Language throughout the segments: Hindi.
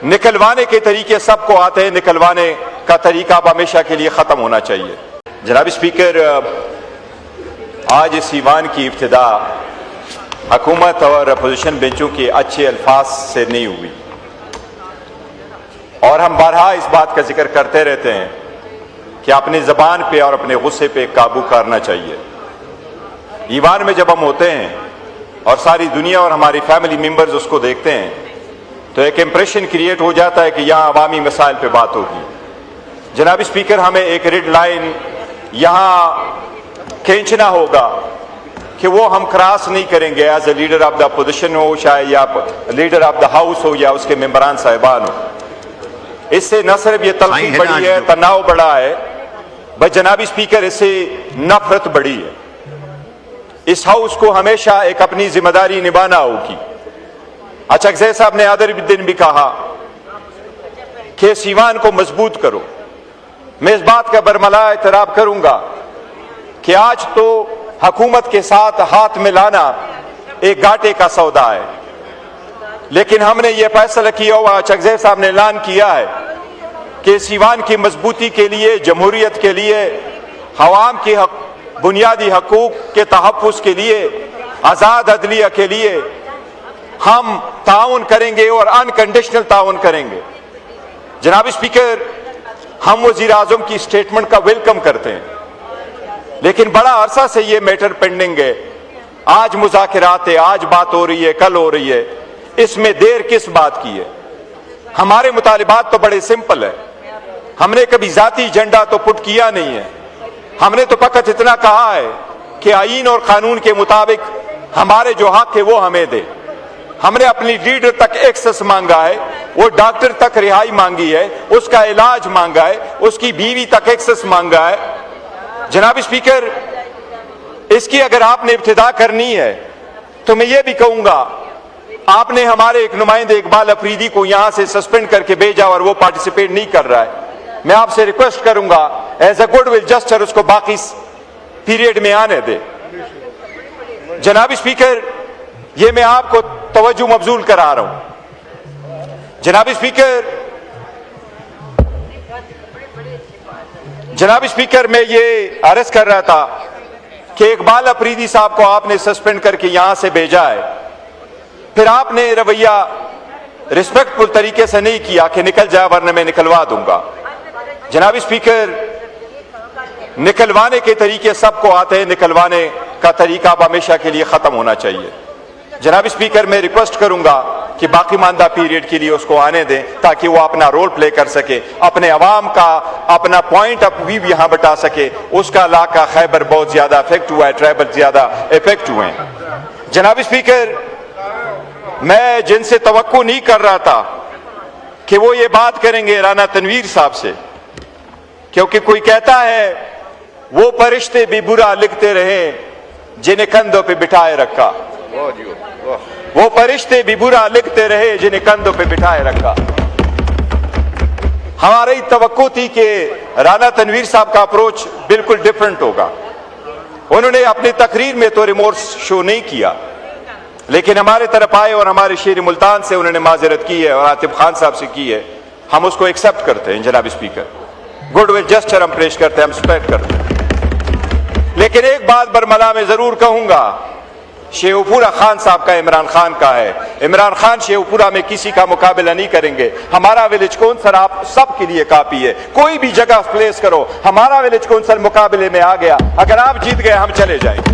निकलवाने के तरीके सबको आते हैं, निकलवाने का तरीका अब हमेशा के लिए ख़त्म होना चाहिए। जनाब स्पीकर, आज इस ईवान की इब्तिदा हुकूमत और अपोजिशन बेंचों के अच्छे अल्फाज से नहीं हुई, और हम बारहा इस बात का जिक्र करते रहते हैं कि अपनी ज़बान पे और अपने गुस्से पे काबू करना चाहिए। ईवान में जब हम होते हैं और सारी दुनिया और हमारी फैमिली मेंबर्स उसको देखते हैं तो एक इंप्रेशन क्रिएट हो जाता है कि यहाँ अवामी मसाइल पे बात होगी। जनाब स्पीकर, हमें एक रेड लाइन यहाँ खींचना होगा कि वो हम क्रॉस नहीं करेंगे as a leader of the opposition हो, चाहे या लीडर ऑफ द हाउस हो या उसके मेंबरान साहिबान हो। इससे न सिर्फ ये तलखी बढ़ी है, तनाव बढ़ा है, बस जनाब स्पीकर इससे नफरत बढ़ी है। इस हाउस को हमेशा एक अपनी जिम्मेदारी निभाना होगी। अचकज़ई साहब ने आदर दिन भी कहा कि इस ईवान को मजबूत करो। मैं इस बात का बरमला एतराफ करूंगा कि आज तो हुकूमत के साथ हाथ मिलाना एक घाटे का सौदा है, लेकिन हमने ये फैसला किया हुआ, अचकज़ई साहब ने ऐलान किया है कि इस ईवान की मजबूती के लिए, जमहूरियत के लिए, अवाम के बुनियादी हकूक के तहफ़्फ़ुज़ के लिए, आज़ाद अदलिया के लिए हम ताउन करेंगे और अनकंडीशनल ताउन करेंगे। जनाब स्पीकर, हम वज़ीर आज़म की स्टेटमेंट का वेलकम करते हैं, लेकिन बड़ा अरसा से ये मैटर पेंडिंग है। आज मुज़ाकिरात है, आज बात हो रही है, कल हो रही है, इसमें देर किस बात की है? हमारे मुतालिबात तो बड़े सिंपल है। हमने कभी जाती एजेंडा तो पुट किया नहीं है। हमने तो फकत इतना कहा है कि आईन और कानून के मुताबिक हमारे जो हक है वो हमें दे। हमने अपनी लीडर तक एक्सेस मांगा है, वो डॉक्टर तक रिहाई मांगी है, उसका इलाज मांगा है, उसकी बीवी तक एक्सेस मांगा है। जनाब स्पीकर, इसकी अगर आपने इब्तिदा करनी है तो मैं ये भी कहूंगा, आपने हमारे एक नुमाइंदे इकबाल अफरीदी को यहां से सस्पेंड करके भेजा और वो पार्टिसिपेट नहीं कर रहा है। मैं आपसे रिक्वेस्ट करूंगा एज ए गुडविल जस्टर उसको बाकी पीरियड में आने दे। जनाब स्पीकर, ये मैं आपको तवज्जो मबजूल करा रहा हूं। जनाब स्पीकर, मैं ये अर्ज कर रहा था कि इकबाल अफरीदी साहब को आपने सस्पेंड करके यहां से भेजा है, फिर आपने रवैया रिस्पेक्टफुल तरीके से नहीं किया कि निकल जाए वरना मैं निकलवा दूंगा। जनाब स्पीकर, निकलवाने के तरीके सबको आते हैं, निकलवाने का तरीका अब हमेशा के लिए खत्म होना चाहिए। जनाब स्पीकर, मैं रिक्वेस्ट करूंगा कि बाकी मानदा पीरियड के लिए उसको आने दें ताकि वो अपना रोल प्ले कर सके, अपने अवाम का अपना पॉइंट ऑफ व्यू यहां बता सके। उसका इलाका खैबर बहुत ज्यादा इफेक्ट हुआ है, ट्राइबल ज्यादा इफेक्ट हुए हैं। जनाब स्पीकर, मैं जिनसे तवक्को नहीं कर रहा था कि वो ये बात करेंगे राना तनवीर साहब से, क्योंकि कोई कहता है वो फरिश्ते भी बुरा लिखते रहे जिन्हें कंधों पे बिठाए रखा। वो फरिश्ते भी बुरा लिखते रहे जिन्हें कंधों पे बिठाए रखा। हमारी तवक्को थी कि राना तनवीर साहब का अप्रोच बिल्कुल डिफरेंट होगा। उन्होंने अपनी तकरीर में तो रिमोर्स शो नहीं किया, लेकिन हमारे तरफ आए और हमारे शेर मुल्तान से उन्होंने माजरत की है और आतिफ खान साहब से की है। हम उसको एक्सेप्ट करते हैं। जनाब स्पीकर, गुडविल जस्टर हम पेश करते हैं, हम रिस्पेक्ट करते हैं। लेकिन एक बात बरमला में जरूर कहूंगा, शेखपुरा खान साहब का इमरान खान का है। इमरान खान शेखपुरा में किसी का मुकाबला नहीं करेंगे। हमारा विलेज कौंसल आप सब के लिए काफी है। कोई भी जगह प्लेस करो, हमारा विलेज कौंसल मुकाबले में आ गया। अगर आप जीत गए हम चले जाएंगे।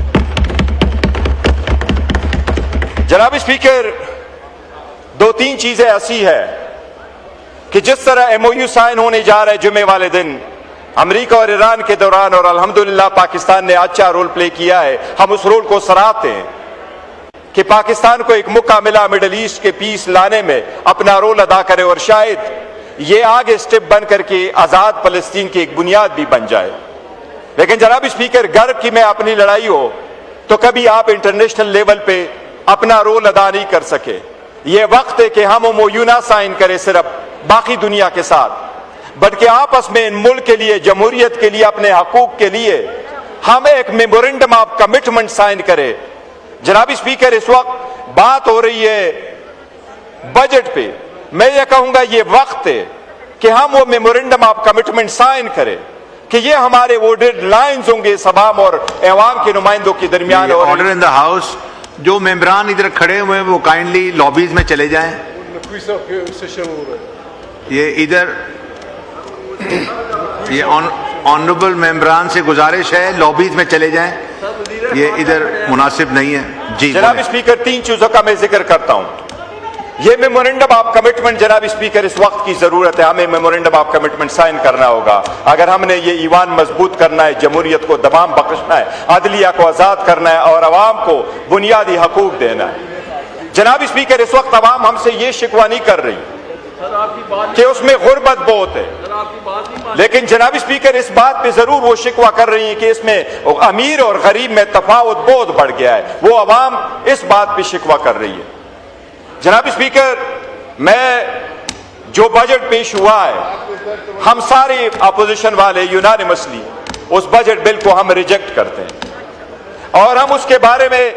जनाब स्पीकर, दो तीन चीजें ऐसी है कि जिस तरह MOU साइन होने जा रहे जुमे वाले दिन अमेरिका और ईरान के दौरान, और अल्हम्दुलिल्लाह पाकिस्तान ने अच्छा रोल प्ले किया है, हम उस रोल को सराहते हैं कि पाकिस्तान को एक मौका मिला मिडल ईस्ट के पीस लाने में अपना रोल अदा करे और शायद ये आगे स्टेप बन करके आजाद फलस्तीन की एक बुनियाद भी बन जाए। लेकिन जनाब स्पीकर, गर्व की में अपनी लड़ाई हो तो कभी आप इंटरनेशनल लेवल पे अपना रोल अदा नहीं कर सके। ये वक्त है कि हम MOU ना साइन करें सिर्फ बाकी दुनिया के साथ, बल्कि आपस में इन मुल्क के लिए, जमहूरियत के लिए, अपने हकूक के लिए हम एक मेमोरेंडम ऑफ कमिटमेंट साइन करें। जनाब स्पीकर, इस वक्त बात हो रही है बजट पे, मैं ये कहूंगा ये वक्त है कि हम वो मेमोरेंडम ऑफ कमिटमेंट साइन करें कि ये हमारे वो डेडलाइंस होंगे सभाम और अवाम के नुमाइंदों के दरमियान। Order in the house. जो मेंबरान इधर खड़े हुए हैं वो काइंडली लॉबीज में चले जाएं। ये इधर ये ऑनरेबल मेंबरान से गुजारिश है लॉबीज में चले जाएं, ये इधर मुनासिब नहीं है। जी जनाब स्पीकर, 3 चीजों का मैं जिक्र करता हूं। ये मेमोरेंडम ऑफ कमिटमेंट जनाब स्पीकर इस वक्त की जरूरत है। हमें मेमोरेंडम ऑफ कमिटमेंट साइन करना होगा अगर हमने ये ईवान मजबूत करना है, जमहूरियत को दबाम बख्शना है, अदलिया को आजाद करना है और अवाम को बुनियादी हकूक देना है। जनाब स्पीकर, इस वक्त अवाम हमसे ये शिकवा नहीं कर रही कि उसमें गुर्बत बहुत है, लेकिन जनाब स्पीकर इस बात पे जरूर वो शिकवा कर रही है कि इसमें अमीर और गरीब में तफावत बहुत बढ़ गया है। वो अवाम इस बात पे शिकवा कर रही है। जनाब स्पीकर, मैं जो बजट पेश हुआ है, हम सारे अपोजिशन वाले यूनानिमसली उस बजट बिल को हम रिजेक्ट करते हैं और हम उसके बारे में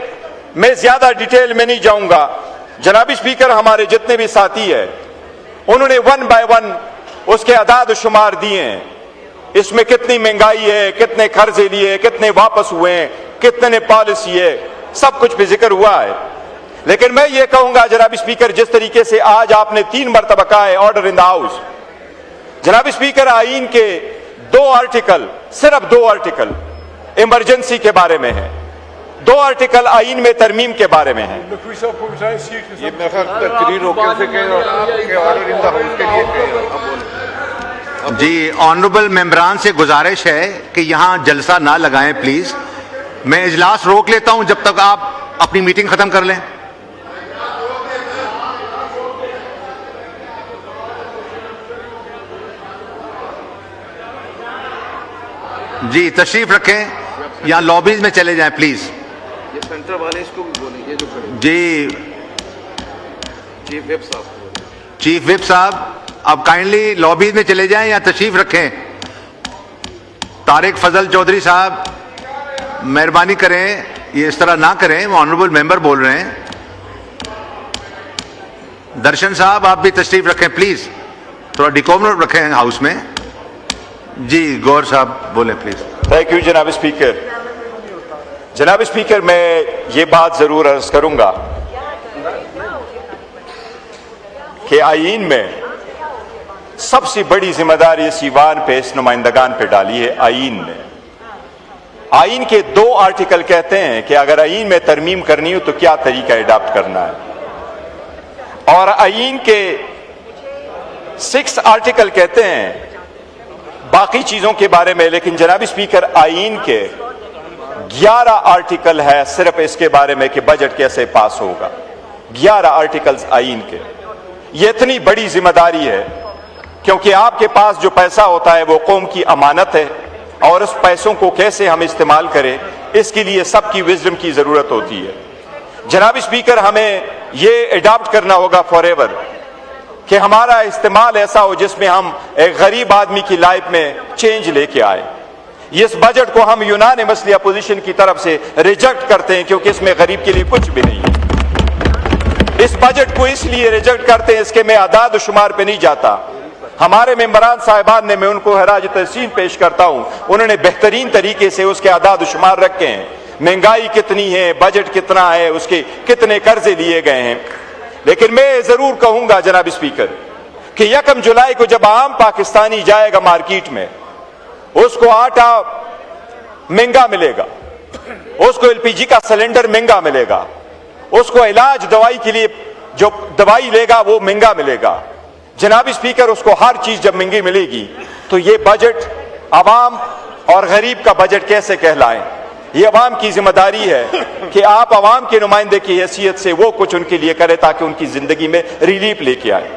मैं ज्यादा डिटेल में नहीं जाऊंगा। जनाब स्पीकर, हमारे जितने भी साथी है उन्होंने 1 बाय 1 उसके अदाद शुमार दिए हैं। इसमें कितनी महंगाई है, कितने कर्जे लिए, कितने वापस हुए हैं, कितने पॉलिसी है, सब कुछ भी जिक्र हुआ है। लेकिन मैं ये कहूंगा जनाब स्पीकर, जिस तरीके से आज आपने 3 मरतबा कहा है ऑर्डर इन द हाउस, जनाब स्पीकर, आईन के 2 आर्टिकल, सिर्फ 2 आर्टिकल इमरजेंसी के बारे में है, 2 आर्टिकल आईन में तरमीम के बारे में है। जी ऑनरेबल मेंबरान से गुजारिश है कि यहां जलसा ना लगाएं प्लीज। मैं इजलास रोक लेता हूं जब तक आप अपनी मीटिंग खत्म कर लें। जी तशरीफ रखें, यहां लॉबीज में चले जाएं प्लीज। ये सेंटर वाले इसको भी बोलें, ये जो जी चीफ व्हिप साहब, चीफ व्हिप साहब अब काइंडली लॉबीज में चले जाएं या तशरीफ रखें। तारिक फजल चौधरी साहब मेहरबानी करें, ये इस तरह ना करें, वो ऑनरेबल मेंबर बोल रहे हैं। दर्शन साहब आप भी तशरीफ रखें प्लीज, थोड़ा डिकोमर रखें हाउस में। जी गौर साहब बोलें प्लीज। थैंक यू जनाब स्पीकर। जनाब स्पीकर, मैं ये बात जरूर अर्ज करूंगा कि आईन में सबसे बड़ी जिम्मेदारी इस ईवान पे, इस नुमाइंदगान पे डाली है आईन ने। आईन के 2 आर्टिकल कहते हैं कि अगर आईन में तरमीम करनी हो तो क्या तरीका अडॉप्ट करना है, और आईन के 6 आर्टिकल कहते हैं बाकी चीजों के बारे में। लेकिन जनाब स्पीकर, आईन के 11 आर्टिकल है सिर्फ इसके बारे में कि बजट कैसे पास होगा। 11 आर्टिकल्स आईन के। ये इतनी बड़ी जिम्मेदारी है क्योंकि आपके पास जो पैसा होता है वो कौम की अमानत है और उस पैसों को कैसे हम इस्तेमाल करें, इसके लिए सबकी विजडम की जरूरत होती है। जनाब स्पीकर, हमें ये अडॉप्ट करना होगा फॉरएवर कि हमारा इस्तेमाल ऐसा हो जिसमें हम एक गरीब आदमी की लाइफ में चेंज लेके आए। इस बजट को हम यूनानिमसली अपोजिशन की तरफ से रिजेक्ट करते हैं क्योंकि इसमें गरीब के लिए कुछ भी नहीं है। इस बजट को इसलिए रिजेक्ट करते हैं, इसके मैं आदाद शुमार पे नहीं जाता। हमारे मेंबरान साहिबान ने, मैं उनको हराज तहसीन पेश करता हूं, उन्होंने बेहतरीन तरीके से उसके आदाद शुमार रखे हैं। महंगाई कितनी है, बजट कितना है, उसके कितने कर्जे लिए गए हैं। लेकिन मैं जरूर कहूंगा जनाब स्पीकर कि 1 जुलाई को जब आम पाकिस्तानी जाएगा मार्केट में, उसको आटा महंगा मिलेगा, उसको एलपीजी का सिलेंडर महंगा मिलेगा, उसको इलाज दवाई के लिए जो दवाई लेगा वो महंगा मिलेगा। जनाब स्पीकर, उसको हर चीज जब महंगी मिलेगी तो ये बजट आवाम और गरीब का बजट कैसे कहलाए? ये अवाम की जिम्मेदारी है कि आप अवाम के नुमाइंदे की हैसियत से वो कुछ उनके लिए करें ताकि उनकी जिंदगी में रिलीफ लेके आए।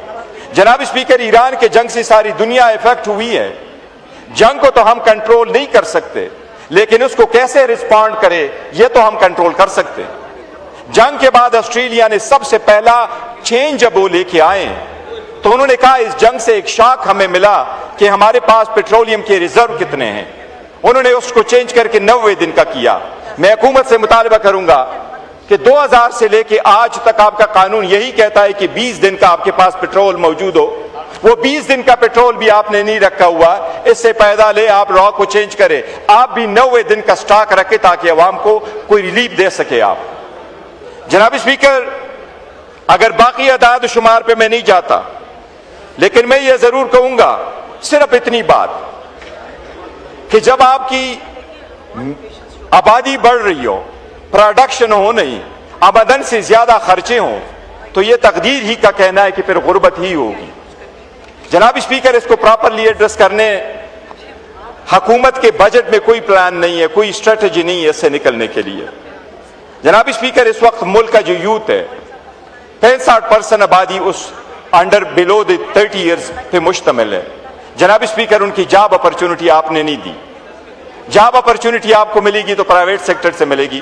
जनाब स्पीकर, ईरान के जंग से सारी दुनिया इफेक्ट हुई है। जंग को तो हम कंट्रोल नहीं कर सकते, लेकिन उसको कैसे रिस्पॉन्ड करे ये तो हम कंट्रोल कर सकते हैं। जंग के बाद ऑस्ट्रेलिया ने सबसे पहला चेंज जब वो लेके आए तो उन्होंने कहा इस जंग से एक शॉक हमें मिला कि हमारे पास पेट्रोलियम के रिजर्व कितने हैं। उन्होंने उसको चेंज करके 90 दिन का किया। मैं हुकूमत से मुतालबा करूंगा कि 2000 से लेके आज तक आपका कानून यही कहता है कि 20 दिन का आपके पास पेट्रोल मौजूद हो। वो 20 दिन का पेट्रोल भी आपने नहीं रखा हुआ, इससे पैदा ले आप लॉ को चेंज करें। आप भी 90 दिन का स्टॉक रखें ताकि अवाम को कोई रिलीफ दे सके आप। जनाब स्पीकर, अगर बाकी अदाद शुमार पे मैं नहीं जाता, लेकिन मैं ये जरूर कहूंगा सिर्फ इतनी बात कि जब आपकी आबादी बढ़ रही हो, प्रोडक्शन हो नहीं, आमदन से ज्यादा खर्चे हों, तो ये तकदीर ही का कहना है कि फिर गुर्बत ही होगी। जनाब स्पीकर, इसको प्रॉपरली एड्रेस करने हुकूमत के बजट में कोई प्लान नहीं है, कोई स्ट्रेटजी नहीं है इससे निकलने के लिए। जनाब स्पीकर, इस वक्त मुल्क का जो यूथ है 65% आबादी उस अंडर बिलो द 30 ईयर्स पे मुश्तमिल है। जनाब स्पीकर, उनकी जॉब अपॉर्चुनिटी आपने नहीं दी। जॉब अपॉर्चुनिटी आपको मिलेगी तो प्राइवेट सेक्टर से मिलेगी।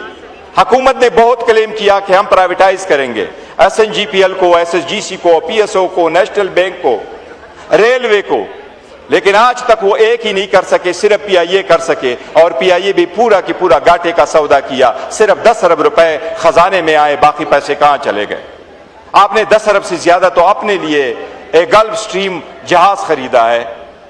हुकूमत ने बहुत क्लेम किया कि हम प्राइवेटाइज करेंगे SNGPL को, SSGC को, PSO को, नेशनल बैंक को, रेलवे को, लेकिन आज तक वो एक ही नहीं कर सके, सिर्फ PIA कर सके। और PIA भी पूरा की पूरा घाटे का सौदा किया। सिर्फ 10 अरब रुपए खजाने में आए, बाकी पैसे कहां चले गए? आपने 10 अरब से ज्यादा तो अपने लिए एक गल्फ स्ट्रीम जहाज खरीदा है,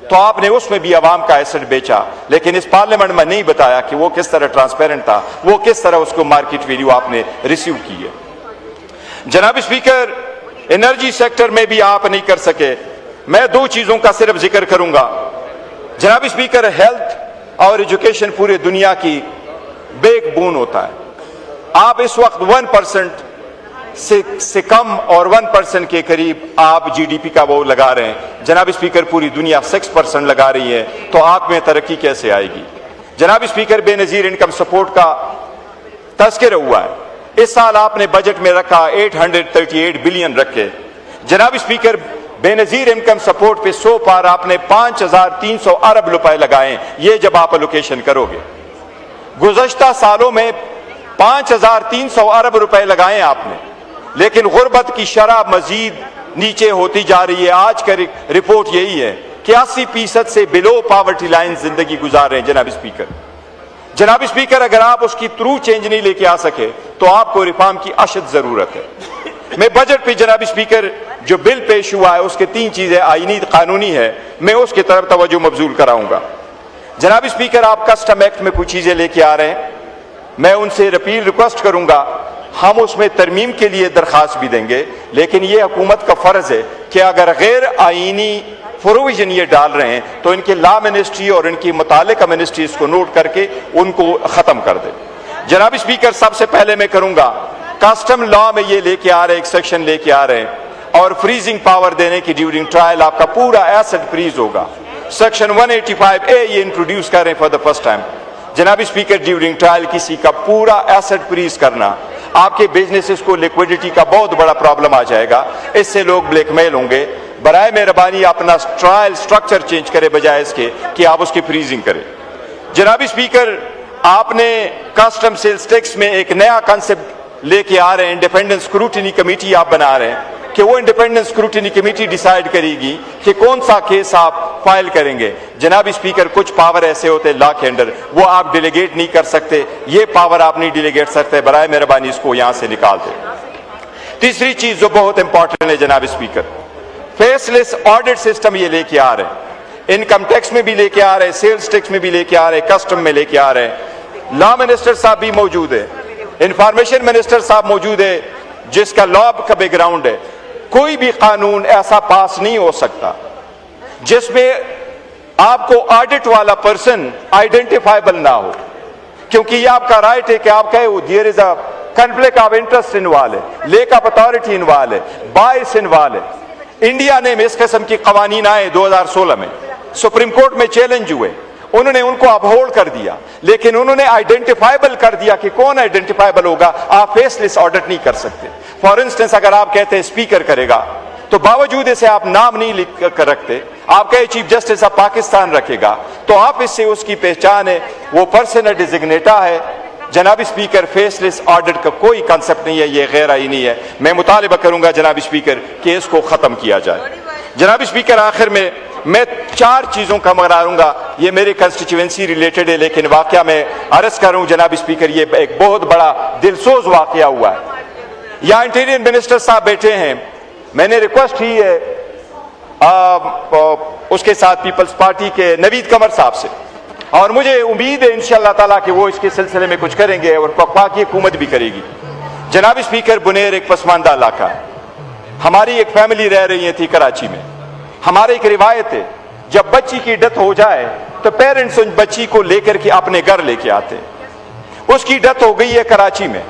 तो आपने उसमें भी अवाम का एसेट बेचा, लेकिन इस पार्लियामेंट में नहीं बताया कि वो किस तरह ट्रांसपेरेंट था, वो किस तरह उसको मार्केट वैल्यू आपने रिसीव की है। जनाब स्पीकर, एनर्जी सेक्टर में भी आप नहीं कर सके। मैं 2 चीजों का सिर्फ जिक्र करूंगा। जनाब स्पीकर, हेल्थ और एजुकेशन पूरे दुनिया की बैकबोन होता है। आप इस वक्त 1% से कम और 1% के करीब आप GDP का वो लगा रहे हैं। जनाब स्पीकर, पूरी दुनिया 6% लगा रही है, तो आप में तरक्की कैसे आएगी? जनाब स्पीकर, बेनजीर इनकम सपोर्ट का तस्करा हुआ है। इस साल आपने बजट में रखा 838 बिलियन रखे। जनाब स्पीकर, बेनजीर इनकम सपोर्ट पे 100 पार आपने 5300 अरब रुपए लगाए। ये जब आप एलोकेशन करोगे, गुज़श्ता सालों में 5300 अरब रुपए लगाए आपने, लेकिन गुर्बत की शरह मजीद नीचे होती जा रही है। आज का रिपोर्ट यही है कि 80% से बिलो पॉवर्टी लाइन जिंदगी गुजार रहे हैं। जनाब स्पीकर, अगर आप उसकी थ्रू चेंज नहीं लेके आ सके तो आपको रिफॉर्म की अशद जरूरत है। मैं बजट पे जनाब स्पीकर जो बिल पेश हुआ है उसके 3 चीजें आईनी कानूनी है, मैं उसकी तरफ तवज्जो मबजूल कराऊंगा। जनाब स्पीकर, आप कस्टम एक्ट में कुछ चीजें लेके आ रहे हैं, मैं उनसे अपील रिक्वेस्ट करूंगा, हम उसमें तरमीम के लिए दरखास्त भी देंगे, लेकिन यह हुकूमत का फर्ज है कि अगर गैर आईनी प्रोविजन ये डाल रहे हैं तो इनके लॉ मिनिस्ट्री और इनकी मुतालिका मिनिस्ट्री इसको नोट करके उनको खत्म कर दे। जनाब स्पीकर, सबसे पहले मैं करूंगा, कस्टम लॉ में ये लेके आ रहे हैं, एक सेक्शन लेके आ रहे हैं और फ्रीजिंग पावर देने की ड्यूरिंग ट्रायल आपका पूरा एसेट फ्रीज होगा। सेक्शन 185A ये इंट्रोड्यूस कर रहे हैं फॉर द फर्स्ट टाइम। जनाब स्पीकर, ड्यूरिंग ट्रायल किसी का पूरा एसेट फ्रीज करना, आपके बिजनेसेस को लिक्विडिटी का बहुत बड़ा प्रॉब्लम आ जाएगा, इससे लोग ब्लैकमेल होंगे। बराए मेहरबानी अपना ट्रायल स्ट्रक्चर चेंज करें बजाय इसके कि आप उसकी फ्रीजिंग करें। जनाब स्पीकर, आपने कस्टम सेल्स टैक्स में एक नया कंसेप्ट लेके आ रहे हैं, इंडिपेंडेंट स्क्रूटिनी कमेटी आप बना रहे हैं कि वो इंडिपेंडेंट स्क्रूटिनी कमेटी डिसाइड करेगी कि कौन सा केस आप फाइल करेंगे। जनाब स्पीकर, कुछ पावर ऐसे होते हैं लॉ के अंडर, वो आप डिलीगेट नहीं कर सकते, ये पावर आप नहीं डिलीगेट सकते, बराए मेहरबानी इसको यहां से निकाल दें। तीसरी चीज जो बहुत इंपॉर्टेंट है जनाब स्पीकर, फेसलेस ऑडिट सिस्टम ये लेके आ रहे हैं, इनकम टैक्स में भी लेके आ रहे हैं, सेल्स टैक्स में भी लेके आ रहे हैं, कस्टम में लेके आ रहे हैं। लॉ मिनिस्टर साहब भी मौजूद है, इंफॉर्मेशन मिनिस्टर साहब मौजूद है जिसका लॉ का बैकग्राउंड है। कोई भी कानून ऐसा पास नहीं हो सकता जिसमें आपको ऑडिट वाला पर्सन आइडेंटिफाइबल ना हो, क्योंकि ये आपका राइट है कि आप कहे there is a conflict of interest involve है, लेक ऑफ अथॉरिटी इन्वॉल्व है, बायस इन्वॉल्व है। इंडिया ने इस किस्म की कवानीन आए 2016 में, सुप्रीम कोर्ट में चैलेंज हुए, उन्होंने उनको अपहोल्ड कर दिया, लेकिन उन्होंने आइडेंटिफाइबल कर दिया कि कौन आइडेंटिफाइबल होगा। आप फेसलेस ऑडिट नहीं कर सकते। फॉर इंस्टेंस, अगर आप कहते हैं स्पीकर करेगा तो बावजूद इसे आप नाम नहीं लिख कर रखते, आप कहे चीफ जस्टिस ऑफ पाकिस्तान रखेगा, तो आप इससे उसकी पहचान है, वो पर्सन डिजिग्नेटा है। जनाब स्पीकर, फेसलेस ऑडिट का कोई कंसेप्ट नहीं है, ये गैर आईनी है। मैं मुतालिबा करूंगा जनाब स्पीकर कि इसको खत्म किया जाए। जनाब स्पीकर, आखिर में मैं 4 चीजों का मगारूंगा ये मेरे कंस्टिट्यूएंसी रिलेटेड है, लेकिन वाकया मैं अर्ज कर रहा हूं जनाब स्पीकर, ये एक बहुत बड़ा दिलसोज वाकया हुआ है। यहाँ इंटीरियर मिनिस्टर साहब बैठे हैं, मैंने रिक्वेस्ट की है उसके साथ पीपल्स पार्टी के नवीद कमर साहब से, और मुझे उम्मीद है इंशाअल्लाह ताला कि वो इसके सिलसिले में कुछ करेंगे और वफाकी हुकूमत भी करेगी। जनाब स्पीकर, बुनेर एक पसमानदा इलाका है। हमारी एक फैमिली रह रही थी कराची में। हमारी एक रिवायत है, जब बच्ची की डेथ हो जाए तो पेरेंट्स उन बच्ची को लेकर के अपने घर लेके आते। उसकी डेथ हो गई है कराची में,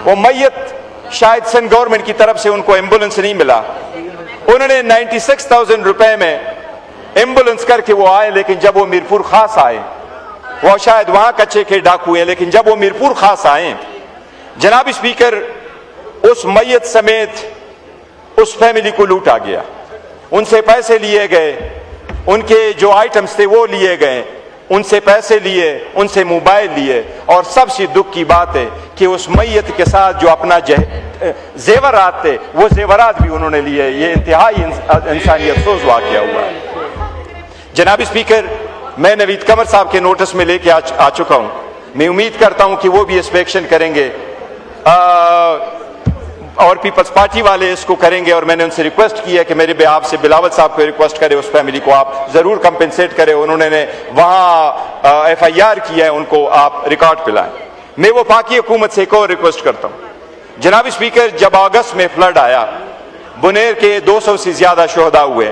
वो मैयत शायद सन गवर्नमेंट की तरफ से उनको एम्बुलेंस नहीं मिला, उन्होंने 96,000 रुपए में एम्बुलेंस करके वो आए, लेकिन जब वो मीरपुर खास आए, वो शायद वहां कच्चे के डाकू हैं, लेकिन जब वो मीरपुर खास आए जनाब स्पीकर, उस मैयत समेत उस फैमिली को लूटा गया, उनसे पैसे लिए गए, उनके जो आइटम्स थे वो लिए गए, उनसे पैसे लिए, उनसे मोबाइल लिए, और सबसे दुख की बात है कि उस मैयत के साथ जो अपना जेवरात थे वो जेवरात भी उन्होंने लिए। ये इंतहाई इंसानियत सोच वाकया हुआ है। जनाब स्पीकर, मैं नवीद कमर साहब के नोटिस में लेके आ चुका हूं। मैं उम्मीद करता हूं कि वो भी इंस्पेक्शन करेंगे और पीपल्स पार्टी वाले इसको करेंगे, और मैंने उनसे रिक्वेस्ट की है कि मेरे बिहाफ से बिलावल साहब को रिक्वेस्ट करें, उस फैमिली को आप जरूर कंपेंसेट करें। उन्होंने वहां FIR किया है, उनको आप रिकॉर्ड पे लाएं। मैं वो पाकी हुकूमत से एक और रिक्वेस्ट करता हूं। जनाब स्पीकर, जब अगस्त में फ्लड आया, बुनेर के 200 से ज्यादा शोहदा हुए,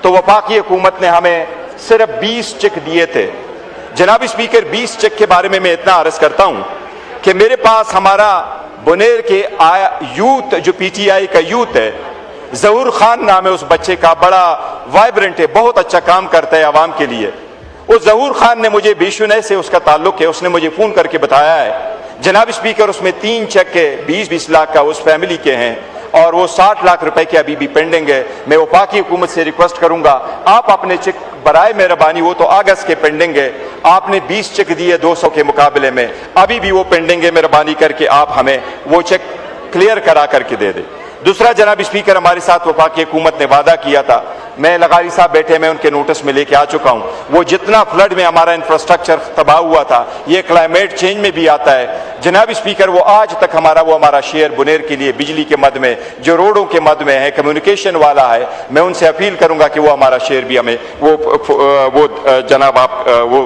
तो वफाकी हुकूमत ने हमें सिर्फ 20 चेक दिए थे। जनाब स्पीकर, 20 चेक के बारे में मैं इतना अर्ज करता हूं कि मेरे पास हमारा बुनेर के यूथ, जो PTI का यूथ है, जहूर खान नाम है उस बच्चे का, बड़ा वाइब्रेंट है, बहुत अच्छा काम करता है आवाम के लिए। उस जहूर खान ने मुझे बेशुनह से उसका ताल्लुक है, उसने मुझे फोन करके बताया है जनाब स्पीकर, उसमें 3 चेक के 20-20 लाख का उस फैमिली के हैं, और वो 60 लाख रुपए के अभी भी पेंडिंग है। मैं वफाकी हुकूमत से रिक्वेस्ट करूंगा, आप अपने चेक बराए मेहरबानी, वो तो अगस्त के पेंडिंग है, आपने 20 चेक दिए 200 के मुकाबले में, अभी भी वो पेंडिंग है, मेहरबानी करके आप हमें वो चेक क्लियर करा करके दे दे। दूसरा जनाब स्पीकर, हमारे साथ वफाकी हुकूमत ने वादा किया था, मैं लगारी साहब बैठे, मैं उनके नोटिस में लेके आ चुका हूं, वो जितना फ्लड में हमारा इंफ्रास्ट्रक्चर तबाह हुआ था, ये क्लाइमेट चेंज में भी आता है। जनाब स्पीकर, वो आज तक हमारा शेयर बुनेर के लिए बिजली के मद में, जो रोडों के मद में है, कम्युनिकेशन वाला है, मैं उनसे अपील करूंगा कि वो हमारा शेयर भी हमें वो जनाब आप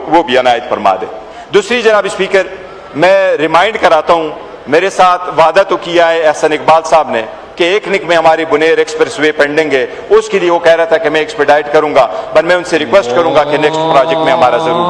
वो भी अनायत फरमा दे। दूसरी जनाब स्पीकर, मैं रिमाइंड कराता हूं, मेरे साथ वादा तो किया है एहसन इकबाल साहब ने कि एक निक में हमारी बुनेर एक्सप्रेसवे पेंडिंग है, उसके लिए वो कह रहा था कि मैं एक्सपेडाइट करूंगा, पर मैं उनसे रिक्वेस्ट करूंगा कि नेक्स्ट प्रोजेक्ट में हमारा जरूर